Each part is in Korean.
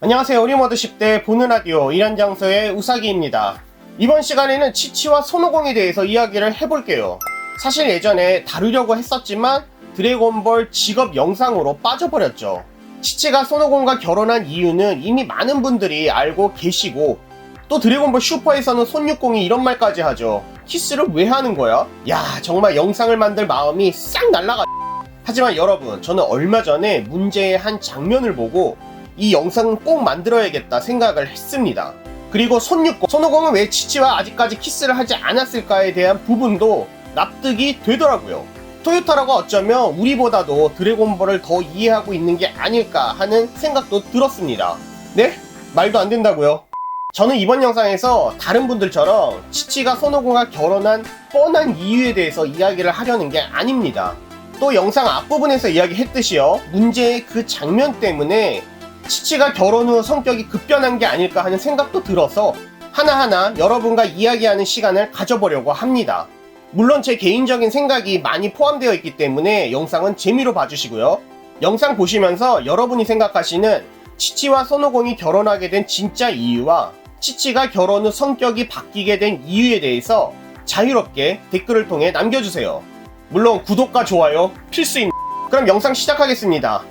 안녕하세요. 우리모드 10대 보는 라디오 일한장소의 우사기입니다. 이번 시간에는 치치와 손오공에 대해서 이야기를 해볼게요. 사실 예전에 다루려고 했었지만 드래곤볼 직업 영상으로 빠져버렸죠. 치치가 손오공과 결혼한 이유는 이미 많은 분들이 알고 계시고, 또 드래곤볼 슈퍼에서는 손육공이 이런 말까지 하죠. 키스를 왜 하는 거야? 야, 정말 영상을 만들 마음이 싹 날라가. 하지만 여러분, 저는 얼마 전에 문제의 한 장면을 보고 이 영상은 꼭 만들어야겠다 생각을 했습니다. 그리고 손오공은 왜 치치와 아직까지 키스를 하지 않았을까에 대한 부분도 납득이 되더라고요. 토요타라고 어쩌면 우리보다도 드래곤볼을 더 이해하고 있는 게 아닐까 하는 생각도 들었습니다. 네? 말도 안 된다고요. 저는 이번 영상에서 다른 분들처럼 치치가 손오공과 결혼한 뻔한 이유에 대해서 이야기를 하려는 게 아닙니다. 또 영상 앞부분에서 이야기했듯이요, 문제의 그 장면 때문에 치치가 결혼 후 성격이 급변한 게 아닐까 하는 생각도 들어서 하나하나 여러분과 이야기하는 시간을 가져보려고 합니다. 물론 제 개인적인 생각이 많이 포함되어 있기 때문에 영상은 재미로 봐주시고요. 영상 보시면서 여러분이 생각하시는 치치와 손오공이 결혼하게 된 진짜 이유와 치치가 결혼 후 성격이 바뀌게 된 이유에 대해서 자유롭게 댓글을 통해 남겨주세요. 물론 구독과 좋아요 필수입니다. 그럼 영상 시작하겠습니다.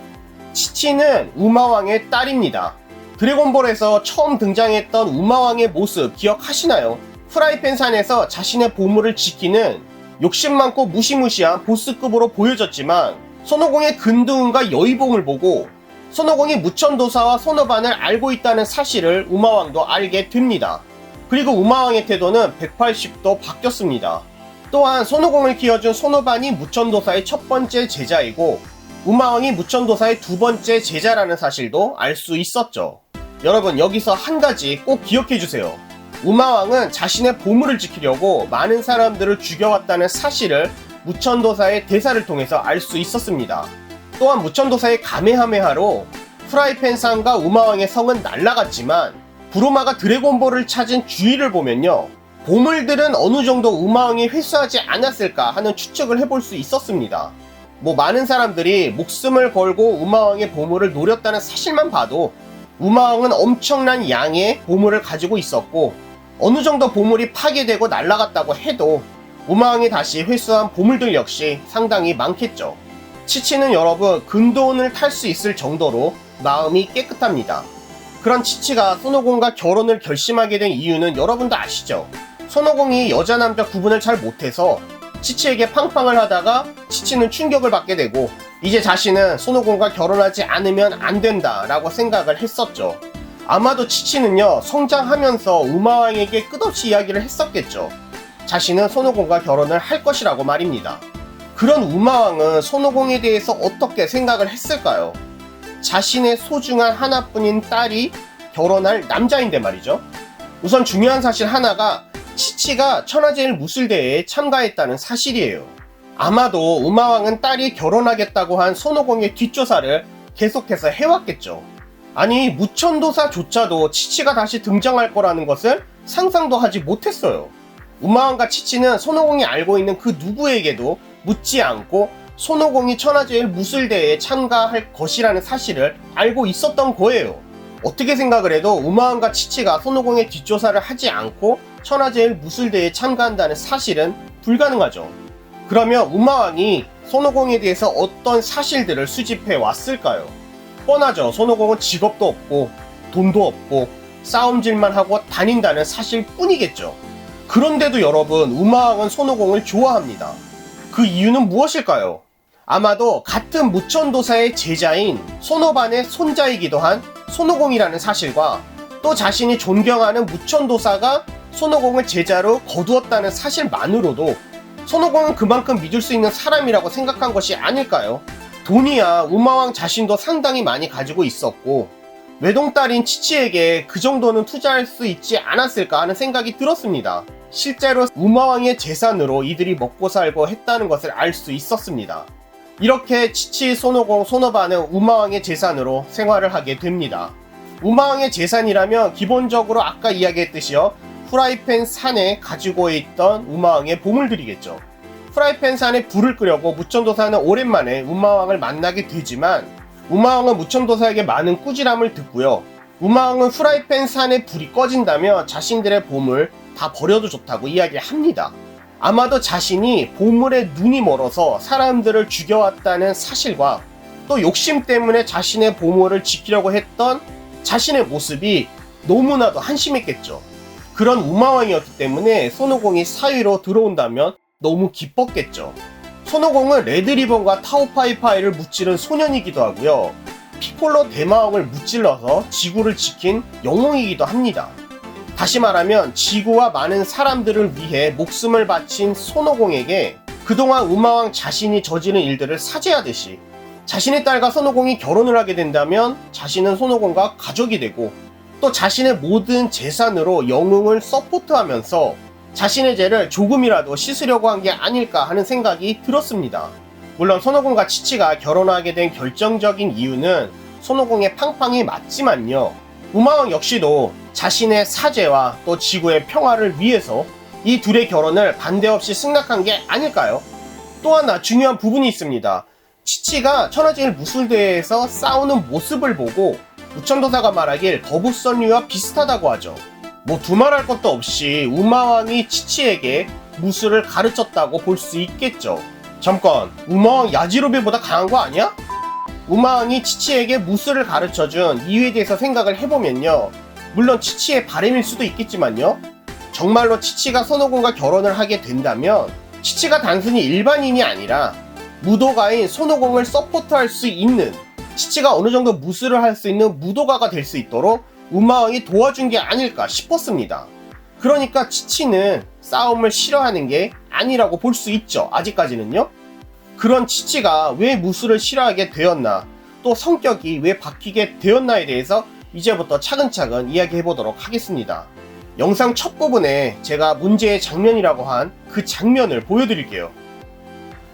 치치는 우마왕의 딸입니다. 드래곤볼에서 처음 등장했던 우마왕의 모습 기억하시나요? 프라이팬 산에서 자신의 보물을 지키는 욕심 많고 무시무시한 보스급으로 보여졌지만, 손오공의 근두운과 여의봉을 보고 손오공이 무천도사와 손오반을 알고 있다는 사실을 우마왕도 알게 됩니다. 그리고 우마왕의 태도는 180도 바뀌었습니다. 또한 손오공을 키워준 손오반이 무천도사의 첫 번째 제자이고 우마왕이 무천도사의 두 번째 제자라는 사실도 알 수 있었죠. 여러분, 여기서 한 가지 꼭 기억해주세요. 우마왕은 자신의 보물을 지키려고 많은 사람들을 죽여왔다는 사실을 무천도사의 대사를 통해서 알 수 있었습니다. 또한 무천도사의 가메하메하로 프라이팬산과 우마왕의 성은 날아갔지만, 부루마가 드래곤볼을 찾은 주위를 보면요, 보물들은 어느 정도 우마왕이 회수하지 않았을까 하는 추측을 해볼 수 있었습니다. 많은 사람들이 목숨을 걸고 우마왕의 보물을 노렸다는 사실만 봐도 우마왕은 엄청난 양의 보물을 가지고 있었고, 어느 정도 보물이 파괴되고 날아갔다고 해도 우마왕이 다시 회수한 보물들 역시 상당히 많겠죠. 치치는 여러분, 근도운을 탈 수 있을 정도로 마음이 깨끗합니다. 그런 치치가 손오공과 결혼을 결심하게 된 이유는 여러분도 아시죠? 손오공이 여자 남자 구분을 잘 못해서 치치에게 팡팡을 하다가 치치는 충격을 받게 되고, 이제 자신은 손오공과 결혼하지 않으면 안 된다 라고 생각을 했었죠. 아마도 치치는요, 성장하면서 우마왕에게 끝없이 이야기를 했었겠죠. 자신은 손오공과 결혼을 할 것이라고 말입니다. 그런 우마왕은 손오공에 대해서 어떻게 생각을 했을까요? 자신의 소중한 하나뿐인 딸이 결혼할 남자인데 말이죠. 우선 중요한 사실 하나가 치치가 천하제일 무술대회에 참가했다는 사실이에요. 아마도 우마왕은 딸이 결혼하겠다고 한 손오공의 뒷조사를 계속해서 해왔겠죠. 아니, 무천도사조차도 치치가 다시 등장할 거라는 것을 상상도 하지 못했어요. 우마왕과 치치는 손오공이 알고 있는 그 누구에게도 묻지 않고 손오공이 천하제일 무술대회에 참가할 것이라는 사실을 알고 있었던 거예요. 어떻게 생각을 해도 우마왕과 치치가 손오공의 뒷조사를 하지 않고 천하제일 무술대회에 참가한다는 사실은 불가능하죠. 그러면 우마왕이 손오공에 대해서 어떤 사실들을 수집해 왔을까요? 뻔하죠. 손오공은 직업도 없고 돈도 없고 싸움질만 하고 다닌다는 사실 뿐이겠죠. 그런데도 여러분, 우마왕은 손오공을 좋아합니다. 그 이유는 무엇일까요? 아마도 같은 무천도사의 제자인 손오반의 손자이기도 한 손오공이라는 사실과, 또 자신이 존경하는 무천도사가 손오공을 제자로 거두었다는 사실만으로도 손오공은 그만큼 믿을 수 있는 사람이라고 생각한 것이 아닐까요? 돈이야 우마왕 자신도 상당히 많이 가지고 있었고, 외동딸인 치치에게 그 정도는 투자할 수 있지 않았을까 하는 생각이 들었습니다. 실제로 우마왕의 재산으로 이들이 먹고 살고 했다는 것을 알 수 있었습니다. 이렇게 치치, 손오공, 손오반은 우마왕의 재산으로 생활을 하게 됩니다. 우마왕의 재산이라면 기본적으로 아까 이야기했듯이요, 프라이팬 산에 가지고 있던 우마왕의 보물들이겠죠. 프라이팬 산에 불을 끄려고 무천도사는 오랜만에 우마왕을 만나게 되지만, 우마왕은 무천도사에게 많은 꾸지람을 듣고요, 우마왕은 후라이팬 산에 불이 꺼진다면 자신들의 보물 다 버려도 좋다고 이야기를 합니다. 아마도 자신이 보물에 눈이 멀어서 사람들을 죽여왔다는 사실과 또 욕심 때문에 자신의 보물을 지키려고 했던 자신의 모습이 너무나도 한심했겠죠. 그런 우마왕이었기 때문에 손오공이 사위로 들어온다면 너무 기뻤겠죠. 손오공은 레드리본과 타오파이파이를 무찌른 소년이기도 하고요. 피콜로 대마왕을 무찔러서 지구를 지킨 영웅이기도 합니다. 다시 말하면 지구와 많은 사람들을 위해 목숨을 바친 손오공에게 그동안 우마왕 자신이 저지른 일들을 사죄하듯이 자신의 딸과 손오공이 결혼을 하게 된다면 자신은 손오공과 가족이 되고 또 자신의 모든 재산으로 영웅을 서포트하면서 자신의 죄를 조금이라도 씻으려고 한 게 아닐까 하는 생각이 들었습니다. 물론 손오공과 치치가 결혼하게 된 결정적인 이유는 손오공의 팡팡이 맞지만요. 우마왕 역시도 자신의 사죄와 또 지구의 평화를 위해서 이 둘의 결혼을 반대 없이 승낙한 게 아닐까요? 또 하나 중요한 부분이 있습니다. 치치가 천하제일 무술대회에서 싸우는 모습을 보고 무천도사가 말하길 거북선류와 비슷하다고 하죠. 뭐 두말할 것도 없이 우마왕이 치치에게 무술을 가르쳤다고 볼 수 있겠죠. 잠깐, 우마왕 야지로베보다 강한 거 아니야? 우마왕이 치치에게 무술을 가르쳐준 이유에 대해서 생각을 해보면요. 물론 치치의 바람일 수도 있겠지만요. 정말로 치치가 손오공과 결혼을 하게 된다면 치치가 단순히 일반인이 아니라 무도가인 손오공을 서포트할 수 있는, 치치가 어느 정도 무술을 할 수 있는 무도가가 될 수 있도록 우마왕이 도와준 게 아닐까 싶었습니다. 그러니까 치치는 싸움을 싫어하는 게 아니라고 볼 수 있죠. 아직까지는요. 그런 치치가 왜 무술을 싫어하게 되었나, 또 성격이 왜 바뀌게 되었나에 대해서 이제부터 차근차근 이야기해 보도록 하겠습니다. 영상 첫 부분에 제가 문제의 장면이라고 한 그 장면을 보여드릴게요.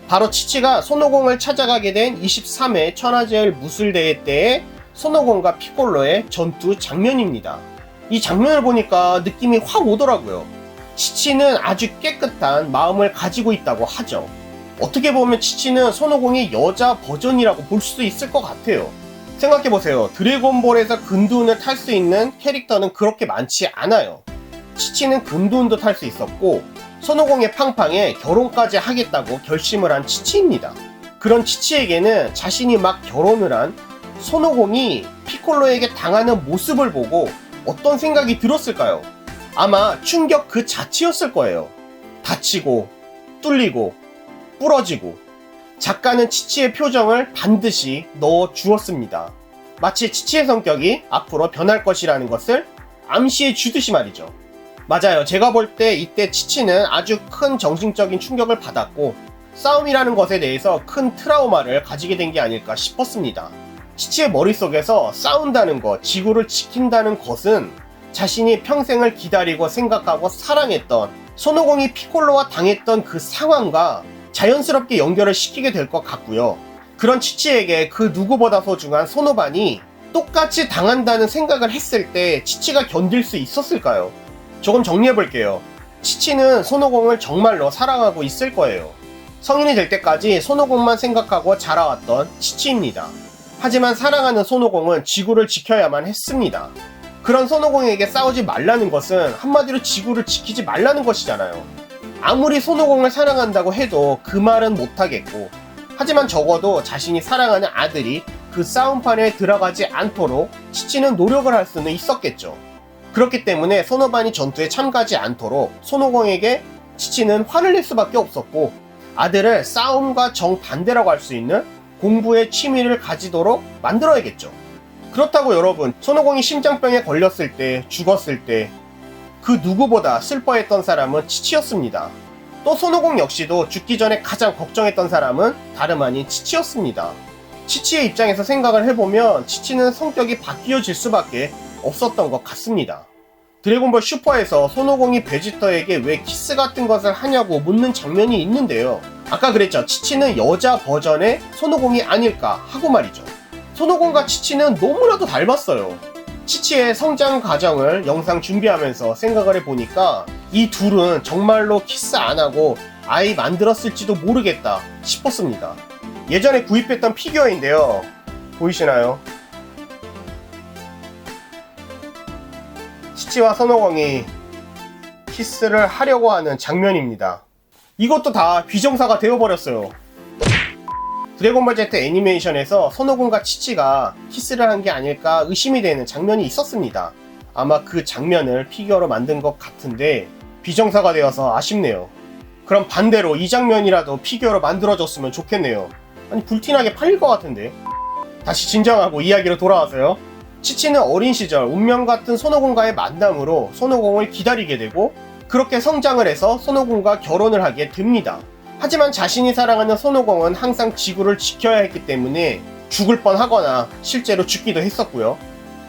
바로 치치가 손오공을 찾아가게 된 23회 천하제일 무술대회 때의 손오공과 피콜로의 전투 장면입니다. 이 장면을 보니까 느낌이 확 오더라고요. 치치는 아주 깨끗한 마음을 가지고 있다고 하죠. 어떻게 보면 치치는 손오공의 여자 버전이라고 볼 수도 있을 것 같아요. 생각해보세요. 드래곤볼에서 금두운을 탈 수 있는 캐릭터는 그렇게 많지 않아요. 치치는 금두운도 탈 수 있었고 손오공의 팡팡에 결혼까지 하겠다고 결심을 한 치치입니다. 그런 치치에게는 자신이 막 결혼을 한 손오공이 피콜로에게 당하는 모습을 보고 어떤 생각이 들었을까요? 아마 충격 그 자체였을 거예요. 다치고 뚫리고 부러지고. 작가는 치치의 표정을 반드시 넣어 주었습니다. 마치 치치의 성격이 앞으로 변할 것이라는 것을 암시해 주듯이 말이죠. 맞아요. 제가 볼 때 이때 치치는 아주 큰 정신적인 충격을 받았고 싸움이라는 것에 대해서 큰 트라우마를 가지게 된 게 아닐까 싶었습니다. 치치의 머릿속에서 싸운다는 것, 지구를 지킨다는 것은 자신이 평생을 기다리고 생각하고 사랑했던 손오공이 피콜로와 당했던 그 상황과 자연스럽게 연결을 시키게 될 것 같고요. 그런 치치에게 그 누구보다 소중한 손오반이 똑같이 당한다는 생각을 했을 때 치치가 견딜 수 있었을까요? 조금 정리해볼게요. 치치는 손오공을 정말로 사랑하고 있을 거예요. 성인이 될 때까지 손오공만 생각하고 자라왔던 치치입니다. 하지만 사랑하는 손오공은 지구를 지켜야만 했습니다. 그런 손오공에게 싸우지 말라는 것은 한마디로 지구를 지키지 말라는 것이잖아요. 아무리 손오공을 사랑한다고 해도 그 말은 못하겠고, 하지만 적어도 자신이 사랑하는 아들이 그 싸움판에 들어가지 않도록 치치는 노력을 할 수는 있었겠죠. 그렇기 때문에 손오반이 전투에 참가하지 않도록 손오공에게 치치는 화를 낼 수밖에 없었고, 아들을 싸움과 정반대라고 할 수 있는 공부의 취미를 가지도록 만들어야겠죠. 그렇다고 여러분, 손오공이 심장병에 걸렸을 때, 죽었을 때 그 누구보다 슬퍼했던 사람은 치치였습니다. 또 손오공 역시도 죽기 전에 가장 걱정했던 사람은 다름 아닌 치치였습니다. 치치의 입장에서 생각을 해보면 치치는 성격이 바뀌어질 수밖에 없었던 것 같습니다. 드래곤볼 슈퍼에서 손오공이 베지터에게 왜 키스 같은 것을 하냐고 묻는 장면이 있는데요. 아까 그랬죠. 치치는 여자 버전의 손오공이 아닐까 하고 말이죠. 손오공과 치치는 너무나도 닮았어요. 치치의 성장 과정을 영상 준비하면서 생각을 해보니까 이 둘은 정말로 키스 안 하고 아이 만들었을지도 모르겠다 싶었습니다. 예전에 구입했던 피규어인데요. 보이시나요? 치치와 손오공이 키스를 하려고 하는 장면입니다. 이것도 다 비정사가 되어버렸어요. 드래곤볼 Z 애니메이션에서 손오공과 치치가 키스를 한 게 아닐까 의심이 되는 장면이 있었습니다. 아마 그 장면을 피규어로 만든 것 같은데 비정사가 되어서 아쉽네요. 그럼 반대로 이 장면이라도 피규어로 만들어졌으면 좋겠네요. 아니 불티나게 팔릴 것 같은데. 다시 진정하고 이야기로 돌아와서요. 치치는 어린 시절 운명 같은 손오공과의 만남으로 손오공을 기다리게 되고 그렇게 성장을 해서 손오공과 결혼을 하게 됩니다. 하지만 자신이 사랑하는 손오공은 항상 지구를 지켜야 했기 때문에 죽을 뻔하거나 실제로 죽기도 했었고요.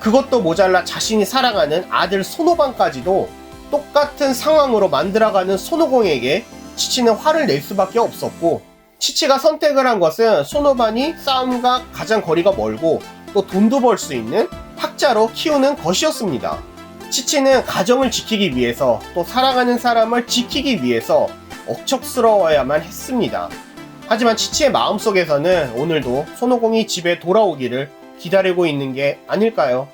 그것도 모자라 자신이 사랑하는 아들 손오방까지도 똑같은 상황으로 만들어가는 손오공에게 치치는 화를 낼 수밖에 없었고, 치치가 선택을 한 것은 손오반이 싸움과 가장 거리가 멀고 또 돈도 벌 수 있는 학자로 키우는 것이었습니다. 치치는 가정을 지키기 위해서 또 사랑하는 사람을 지키기 위해서 억척스러워야만 했습니다. 하지만 치치의 마음속에서는 오늘도 손오공이 집에 돌아오기를 기다리고 있는 게 아닐까요?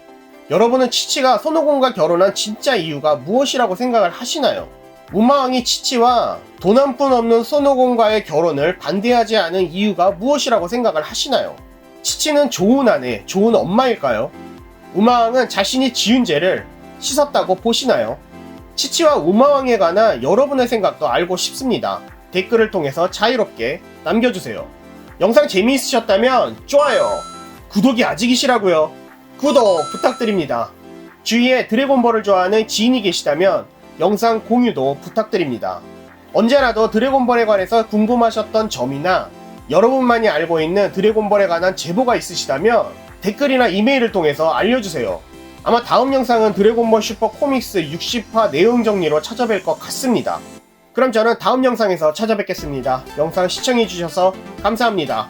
여러분은 치치가 손오공과 결혼한 진짜 이유가 무엇이라고 생각을 하시나요? 문마왕이 치치와 돈 한 푼 없는 손오공과의 결혼을 반대하지 않은 이유가 무엇이라고 생각을 하시나요? 치치는 좋은 아내, 좋은 엄마일까요? 우마왕은 자신이 지은 죄를 씻었다고 보시나요? 치치와 우마왕에 관한 여러분의 생각도 알고 싶습니다. 댓글을 통해서 자유롭게 남겨주세요. 영상 재미있으셨다면 좋아요, 구독이 아직이시라고요? 구독 부탁드립니다. 주위에 드래곤볼을 좋아하는 지인이 계시다면 영상 공유도 부탁드립니다. 언제라도 드래곤볼에 관해서 궁금하셨던 점이나 여러분만이 알고 있는 드래곤볼에 관한 제보가 있으시다면 댓글이나 이메일을 통해서 알려주세요. 아마 다음 영상은 드래곤볼 슈퍼 코믹스 60화 내용 정리로 찾아뵐 것 같습니다. 그럼 저는 다음 영상에서 찾아뵙겠습니다. 영상 시청해주셔서 감사합니다.